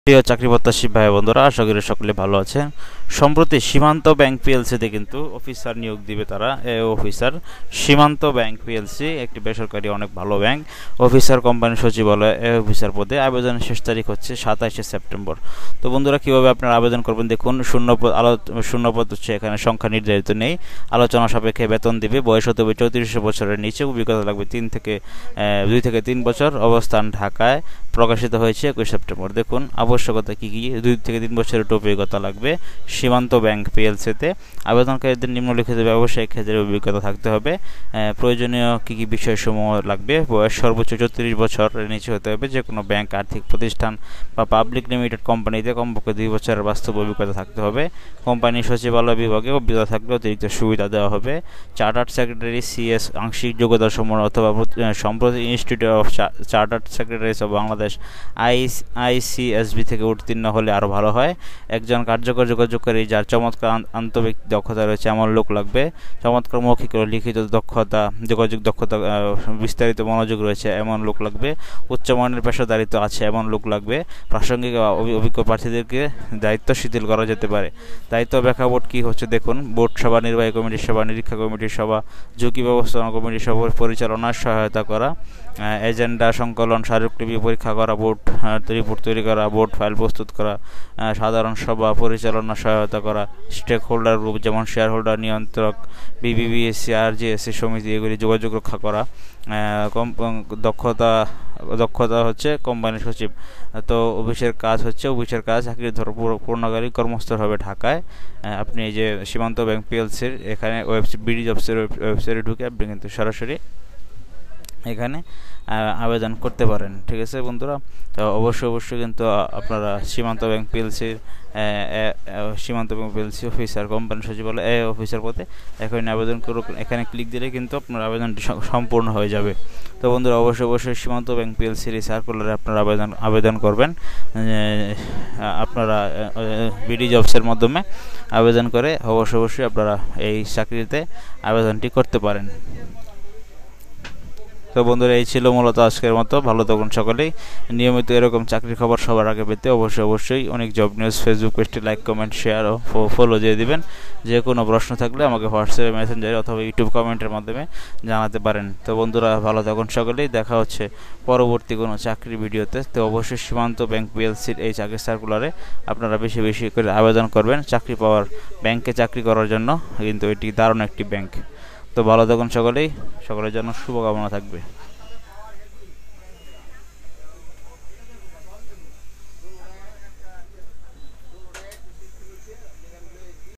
প্রিয় চাকরি প্রত্যাশী ভাই বন্ধুরা, আশা করি সকলে ভালো আছেন। সম্প্রতি সীমান্ত ব্যাংক পিএলসিতে কিন্তু অফিসার নিয়োগ দিবে তারা। অফিসার সীমান্ত ব্যাংক পিএলসি একটি বেসরকারি অনেক ভালো ব্যাংক। অফিসার কোম্পানি সচিবালয় অফিসার পদে আবেদনের শেষ তারিখ হচ্ছে 27শে সেপ্টেম্বর। তো বন্ধুরা, কীভাবে আপনারা আবেদন করবেন দেখুন। শূন্যপদ হচ্ছে, এখানে সংখ্যা নির্ধারিত নেই। আলোচনা সাপেক্ষে বেতন দিবে। বয়স হতে হবে 34 বছরের নিচে। অভিজ্ঞতা লাগবে 2 থেকে 3 বছর। অবস্থান ঢাকায়। প্রকাশিত হয়েছে 21 সেপ্টেম্বর। দেখুন আবশ্যকতা কী কী। 2 থেকে 3 বছরের অভিজ্ঞতা লাগবে সীমান্ত ব্যাংক পিএলসিতে। আবেদনকারীদের নিম্নলিখিত ব্যবসায়িক ক্ষেত্রে অভিজ্ঞতা থাকতে হবে। প্রয়োজনীয় কী কী বিষয়সমূহ লাগবে। বয়স সর্বোচ্চ 34 বছরের নিচে হতে হবে। যে কোনো ব্যাংক, আর্থিক প্রতিষ্ঠান বা পাবলিক লিমিটেড কোম্পানিতে কমপক্ষে 2 বছরের বাস্তব অভিজ্ঞতা থাকতে হবে। কোম্পানি সচিবালয় বিভাগে অভিজ্ঞতা থাকলে অতিরিক্ত সুবিধা দেওয়া হবে। চার্টার্ড সেক্রেটারি সিএস আংশিক যোগ্যতা সমূহ অথবা সম্প্রতি institute of chartered secretaries of Bangladesh ICSB থেকে উত্তীর্ণ হলে আরও ভালো হয়। একজন কার্যকর যোগাযোগকারী যার চমৎকার আন্তঃব্যক্তিক দক্ষতা রয়েছে এমন লোক লাগবে। চমৎকার মৌখিক ও লিখিত দক্ষতা, যোগাযোগ দক্ষতা, বিস্তারিত মনোযোগ রয়েছে এমন লোক লাগবে। উচ্চমানের পেশাদারিত্ব আছে এমন লোক লাগবে। প্রাসঙ্গিক অভিজ্ঞ প্রার্থীদেরকে দায়িত্ব শিথিল করা যেতে পারে। দায়িত্ব ব্যাখ্যা বোর্ড কী হচ্ছে দেখুন। বোর্ড সভা, নির্বাহী কমিটির সভা, নিরীক্ষা কমিটির সভা, ঝুঁকি ব্যবস্থাপনা কমিটির সভা পরিচালনার সহায়তা করা, এজেন্ডা সংকলন, স্মারকলিপি পরীক্ষা করা, বোর্ড রিপোর্ট তৈরি করা, বোর্ড ফাইল প্রস্তুত করা, সাধারণ সভা পরিচালনা সহায়তা করা, স্টেক হোল্ডার গ্রুপ যেমন শেয়ার হোল্ডার, নিয়ন্ত্রক, বিবিবিএসসি, আরজিএসসি সমিতি এগুলি যোগাযোগ রক্ষা করা। দক্ষতা হচ্ছে কোম্পানির সচিব। তো অফিসের কাজ চাকরির পূর্ণকালী কর্মস্থল হবে ঢাকায়। আপনি এই যে সীমান্ত ব্যাংক পিএলসির এখানে বিডি জবসের ওয়েবসাইটে ঢুকে আপনি কিন্তু সরাসরি এখানে আবেদন করতে পারেন। ঠিক আছে বন্ধুরা, তো অবশ্যই কিন্তু আপনারা সীমান্ত ব্যাংক পিএলসি অফিসার কোম্পানি সচিবালয় অফিসার পদে এখানে আবেদন করুন। এখানে ক্লিক দিলে কিন্তু আপনার আবেদনটি সম্পূর্ণ হয়ে যাবে। তো বন্ধুরা, অবশ্যই সীমান্ত ব্যাংক পিএলসির এই সার্কুলারে আপনারা আবেদন করবেন। আপনারা বিডি জবসের মাধ্যমে আবেদন করে অবশ্যই আপনারা এই চাকরিতে আবেদনটি করতে পারেন। তো বন্ধুরা, এই ছিল মূলত আজকের মতো। ভালো থাকুন সকলেই। নিয়মিত এরকম চাকরির খবর সবার আগে পেতে অবশ্যই অনেক জব নিউজ ফেসবুক পেজটি লাইক, কমেন্ট, শেয়ার ও ফলো দিয়ে দিবেন। যে কোনো প্রশ্ন থাকলে আমাকে হোয়াটসঅ্যাপে, মেসেঞ্জারে অথবা ইউটিউব কমেন্টের মাধ্যমে জানাতে পারেন। তো বন্ধুরা, ভালো থাকুন সকলেই। দেখা হচ্ছে পরবর্তী কোনো চাকরি ভিডিওতে। তো অবশ্যই সীমান্ত ব্যাংক পিএলসির এই চাকরি সার্কুলারে আপনারা বেশি করে আবেদন করবেন চাকরি পাওয়ার। ব্যাংকে চাকরি করার জন্য কিন্তু এটি দারুণ একটি ব্যাংক। তো ভালো থাকুন সকলের জন্য শুভকামনা থাকবে।